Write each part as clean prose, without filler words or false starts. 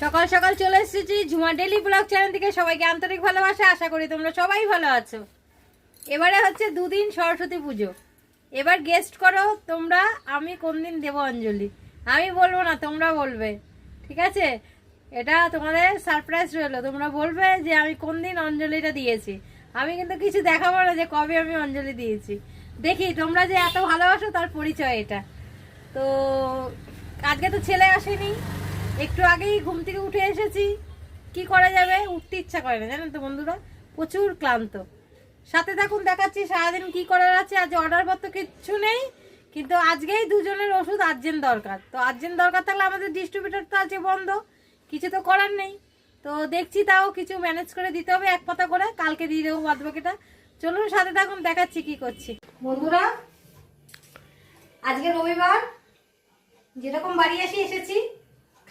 সকাল সকাল চলে এসেছি ঝুমা ডেলি ব্লগ চ্যানেল থেকে। সবাইকে আন্তরিক ভালোবাসা, আশা করি তোমরা সবাই ভালো আছো। এবারে হচ্ছে দুদিন সরস্বতী পুজো। এবার গেস্ট করো তোমরা, আমি কোন দিন দেবো অঞ্জলি আমি বলবো না, তোমরা বলবে, ঠিক আছে? এটা তোমাদের সারপ্রাইজ রইলো, তোমরা বলবে যে আমি কোন দিন অঞ্জলিটা দিয়েছি। আমি কিন্তু কিছু দেখাবো না যে কবে আমি অঞ্জলি দিয়েছি। দেখি তোমরা যে এত ভালোবাসো তার পরিচয় এটা। তো আজকে তো ছেলে আসেনি, একটু আগেই ঘুম থেকে উঠে এসেছি। কি করা যাবে, উঠতে ইচ্ছা করে না, জানেন তো বন্ধুরা, প্রচুর ক্লান্ত। সাথে থাকুন, দেখাচ্ছি সারাদিন কি করার আছে। আজ অর্ডার পত্র কিচ্ছু নেই, কিন্তু আজকেই দুজনের ওষুধ আর্জেন্ট দরকার। তো আর্জেন্ট দরকার থাকলে আমাদের ডিস্ট্রিবিউটর তো আজকে বন্ধ, কিছু তো করার নেই। তো দেখছি তাও কিছু ম্যানেজ করে দিতে হবে, এক পাতা করে, কালকে দিয়ে দেবো বাদ বাকিটা। চলুন সাথে থাকুন, দেখাচ্ছি কি করছি। বন্ধুরা আজকে রবিবার, যেরকম বাড়ি এসেছি,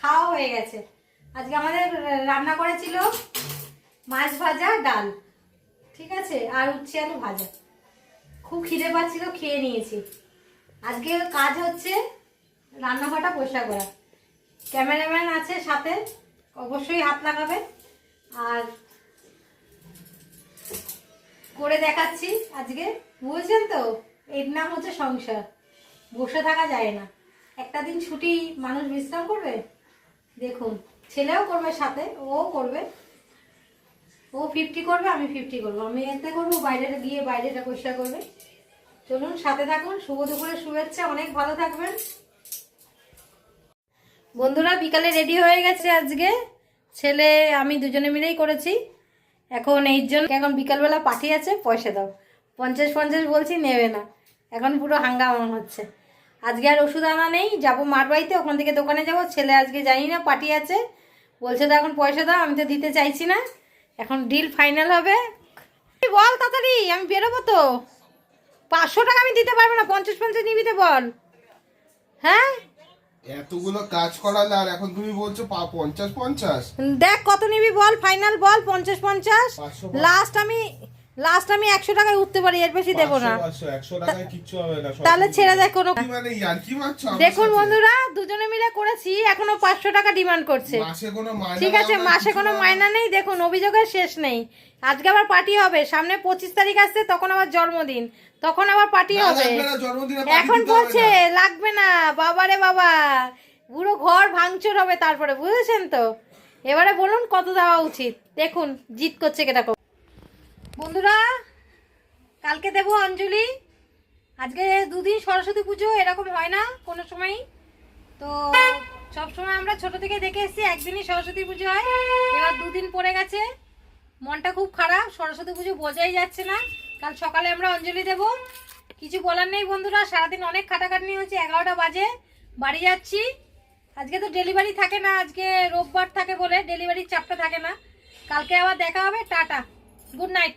খাওয়া হয়ে গেছে। আজকে আমাদের রান্না করেছিল মাছ ভাজা, ডাল, ঠিক আছে, আর উচ্ছে আলু ভাজা। খুব খিদে পাচ্ছিল, খেয়ে নিয়েছি। আজকে কাজ হচ্ছে রান্নাঘরটা পরিষ্কার করা। ক্যামেরাম্যান আছে সাথে, অবশ্যই হাত লাগাবে। আর করে দেখাচ্ছি আজকে, বুঝছেন তো, এর নাম হচ্ছে সংসার। বসে থাকা যায় না, একটা দিন ছুটি মানুষ বিশ্রাম করবে। দেখুন ছেলেও করবে সাথে, ও করবে, ও 50 করবে, আমি 50 করবো। আমি এতে করবো, বাইরেটা গিয়ে বাইরেটা পরিষ্কার করবে। চলুন সাথে থাকুন। শুভ দুপুরের শুভেচ্ছা, অনেক ভালো থাকবেন বন্ধুরা। বিকালে রেডি হয়ে গেছে আজকে, ছেলে আমি দুজনে মিলেই করেছি। এখন এখন বিকালবেলা পাঠিয়ে আছে, পয়সা দাও, 50 বলছি, নেবে না। এখন পুরো হাঙ্গামা হচ্ছে। আজকে আর ওষুধ আনা নেই, যাবো মার বাড়িতে, ওখান থেকে দোকানে যাব। ছেলে আজকে জানি না পাঠিয়ে আছে, বলছে তো এখন পয়সা দাও, আমি তো দিতে চাইছি না। এখন ডিল ফাইনাল হবে। বল তাড়াতাড়ি, আমি বেরোবো তো। 500 টাকা আমি দিতে পারবো না, 50 নিবি তো বল। হ্যাঁ এতগুলো কাজ করালে আর এখন তুমি বলছো 50 দেখ কত নিবি বল, ফাইনাল বল। 50 লাস্ট আমি 100 টাকায় উঠতে পারি, এর বেশি দেবো না। 100 টাকায় কিচ্ছু হবে না। তাহলে ছেড়ে দেখ কোনো। মানে ইয়ার কি মারছো? দেখুন বন্ধুরা, দুজনে মিলে করেছি, এখনো 500 টাকা ডিমান্ড করছে। মাসে কোনো মাইনা, ঠিক আছে, মাসে কোনো মাইনা নেই। দেখুন অভিযোগের শেষ নেই। আজকে আবার পার্টি হবে, সামনে 25 তারিখ আসছে, তখন আবার জন্মদিন, তখন আবার পার্টি হবে। এখন বলছে লাগবে না, বাবারে বাবা, পুরো ঘর ভাঙচুর হবে তারপরে, বুঝেছেন তো? এবারে বলুন কত দেওয়া উচিত। দেখুন জিত করছে কেটা। বন্ধুরা কালকে দেবো অঞ্জলি। আজকে দুদিন সরস্বতী পুজো, এরকম হয় না কোনো সময়। তো সবসময় আমরা ছোট থেকে দেখে এসেছি একদিনই সরস্বতী পুজো হয়, এবার দুদিন পড়ে গেছে। মনটা খুব খারাপ, সরস্বতী পুজো বোঝাই যাচ্ছে না। কাল সকালে আমরা অঞ্জলি দেব, কিছু বলার নেই বন্ধুরা। সারাদিন অনেক খাটাখাটনি হচ্ছে, 11টা বাজে বাড়ি যাচ্ছি। আজকে তো ডেলিভারি থাকে না, আজকে রোববার থাকে বলে ডেলিভারির চাপটা থাকে না। কালকে আবার দেখা হবে, টাটা, গুড নাইট।